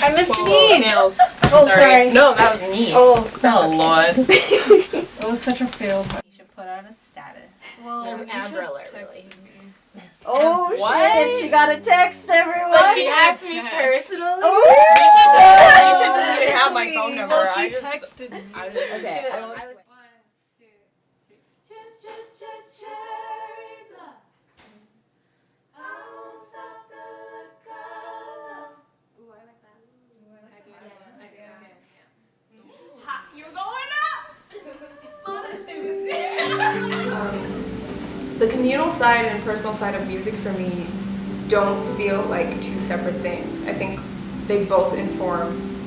I missed me. Nails. Oh, sorry. No, that was me. Oh, that's okay. Lord. It was such a fail. Misha put out a status. Well, Amber alert, really. Oh, What? shit. She got a text, everyone. But she asked me personally. Misha doesn't even have my phone number. Well, she I just texted me. Okay. I won't swear. The communal side and personal side of music for me don't feel like two separate things. I think they both inform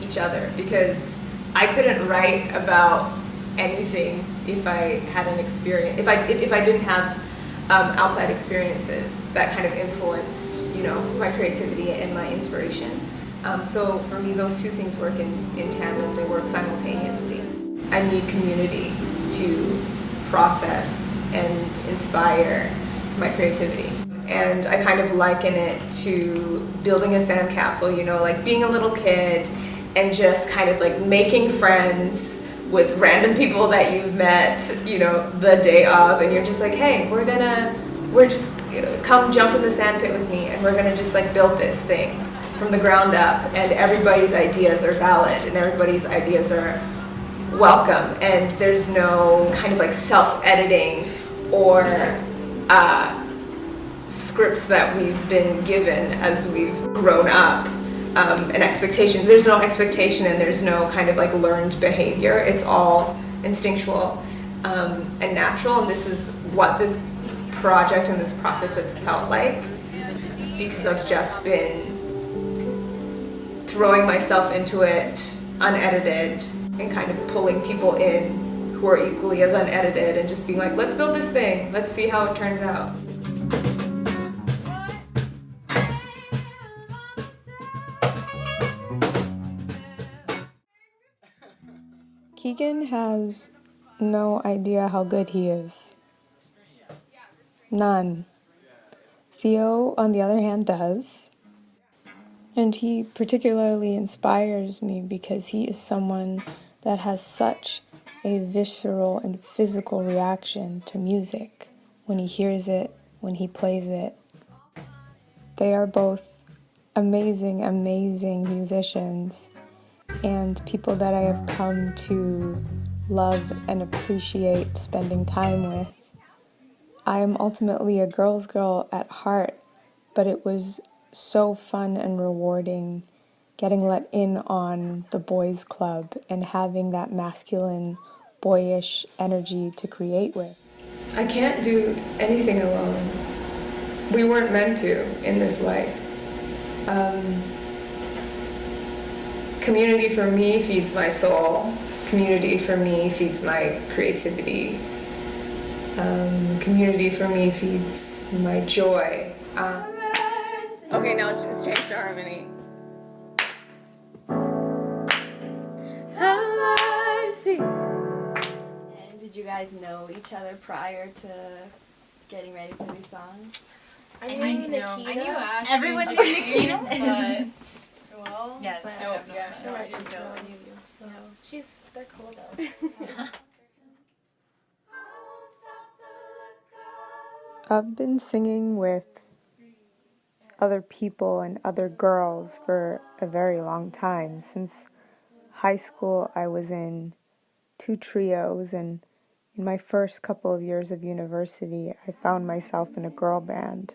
each other because I couldn't write about anything if I had an experience, if I didn't have outside experiences that kind of influence, my creativity and my inspiration. So for me, those two things work in tandem. They work simultaneously. I need community to process and inspire my creativity. And I kind of liken it to building a sandcastle, like being a little kid and just kind of like making friends with random people that you've met, the day of, and you're just like, hey, come jump in the sand pit with me and we're gonna just like build this thing from the ground up, and everybody's ideas are valid and everybody's ideas are welcome, and there's no kind of like self-editing or scripts that we've been given as we've grown up, an expectation. There's no expectation and there's no kind of like learned behavior. It's all instinctual and natural, and this is what this project and this process has felt like, because I've just been throwing myself into it unedited and kind of pulling people in who are equally as unedited and just being like, let's build this thing, let's see how it turns out. Keegan has no idea how good he is. None. Theo, on the other hand, does. And he particularly inspires me because he is someone that has such a visceral and physical reaction to music when he hears it, when he plays it. They are both amazing, amazing musicians and people that I have come to love and appreciate spending time with. I am ultimately a girl's girl at heart, but it was so fun and rewarding getting let in on the boys' club and having that masculine, boyish energy to create with. I can't do anything alone. We weren't meant to in this life. Community for me feeds my soul. Community for me feeds my creativity. Community for me feeds my joy. Okay, now just change to harmony. And did you guys know each other prior to getting ready for these songs? I knew Nikita. I knew Ashley. Everyone knew Nikita. But, well, Yeah, but no, I didn't know any of you. So they're cool though. I've been singing with other people and other girls for a very long time. Since high school, I was in 2 trios, and in my first couple of years of university, I found myself in a girl band.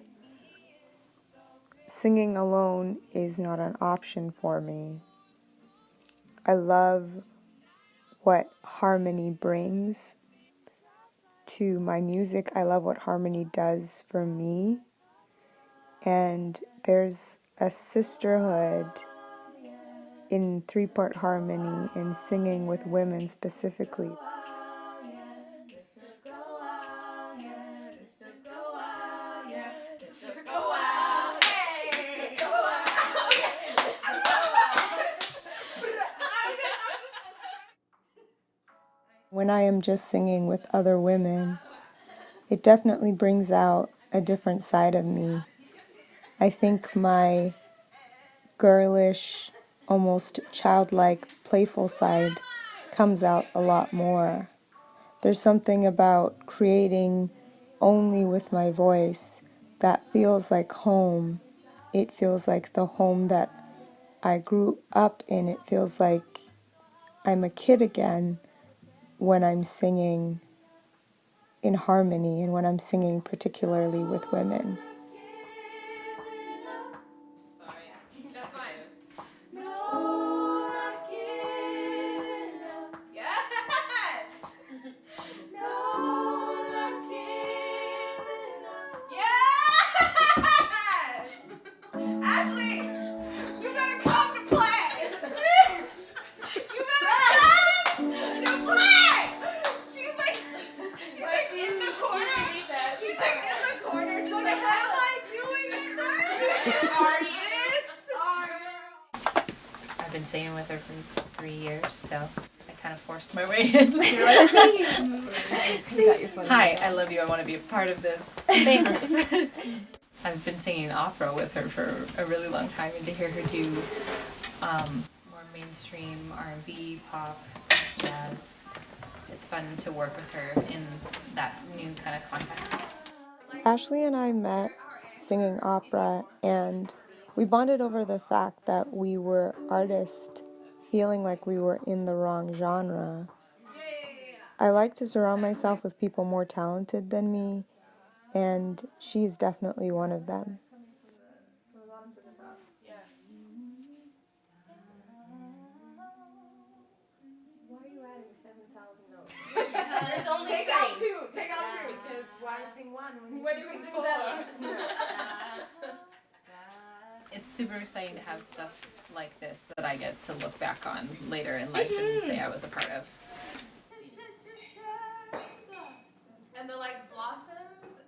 Singing alone is not an option for me. I love what harmony brings to my music. I love what harmony does for me. And there's a sisterhood in 3-part harmony in singing with women specifically. When I am just singing with other women, it definitely brings out a different side of me. I think my girlish, almost childlike, playful side comes out a lot more. There's something about creating only with my voice that feels like home. It feels like the home that I grew up in. It feels like I'm a kid again when I'm singing in harmony and when I'm singing particularly with women. I've been singing with her for 3 years, so I kind of forced my way in. Hi, I love you. I want to be a part of this. Thanks. I've been singing opera with her for a really long time, and to hear her do more mainstream R&B, pop, jazz, it's fun to work with her in that new kind of context. Ashley and I met singing opera, and we bonded over the fact that we were artists feeling like we were in the wrong genre. I like to surround myself with people more talented than me, and she's definitely one of them. There's only Take three. out two. Take out two. Because why sing one When you can sing seven. It's super exciting to have stuff like this that I get to look back on later in life and say I was a part of. And the blossoms,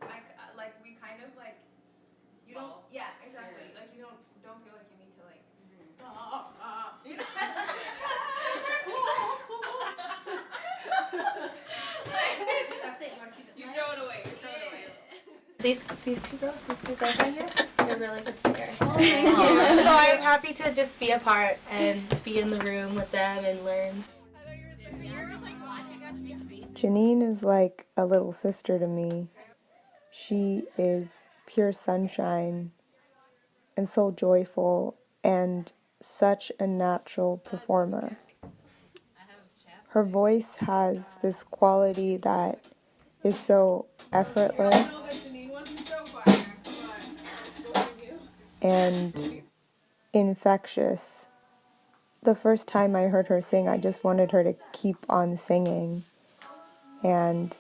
like we kind of you don't. Yeah, exactly. Like you don't feel like you need to You know? That's it, you want to keep it You light? throw it away. You throw it away. These two girls right here, they're really good singers. So I'm happy to just be a part and be in the room with them and learn. Janine is like a little sister to me. She is pure sunshine and so joyful and such a natural performer. Her voice has this quality that is so effortless and infectious. The first time I heard her sing, I just wanted her to keep on singing. And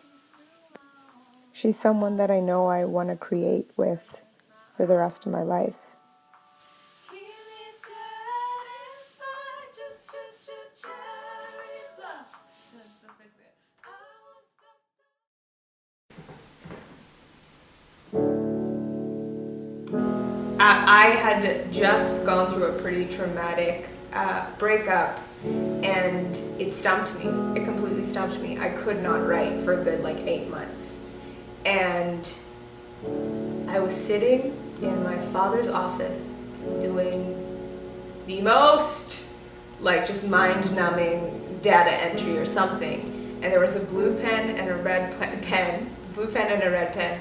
she's someone that I know I want to create with for the rest of my life. I had just gone through a pretty traumatic breakup, and it stumped me. It completely stumped me. I could not write for a good 8 months. And I was sitting in my father's office doing the most just mind-numbing data entry or something. And there was a blue pen and a red pen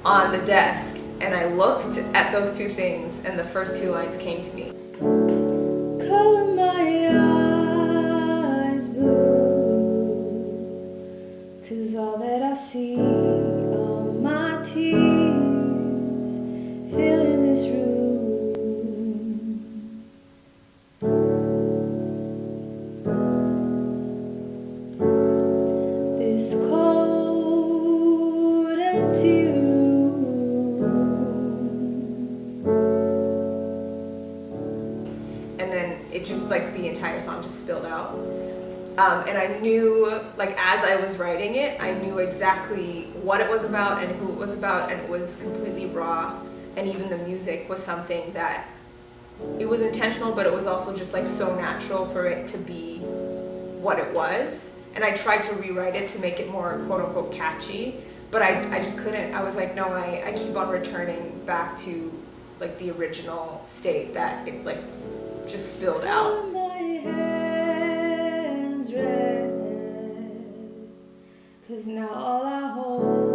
on the desk. And I looked at those two things, and the first two lines came to me. Color my eyes blue, 'cause all that I see are my tears filling this room. This cold, empty room. And then it just the entire song just spilled out. And I knew, as I was writing it, I knew exactly what it was about and who it was about, and it was completely raw. And even the music was something that, it was intentional, but it was also just so natural for it to be what it was. And I tried to rewrite it to make it more quote unquote catchy, but I just couldn't. I was no, I keep on returning back to like the original state that it like just spilled out. My hands red, 'cause now all I hold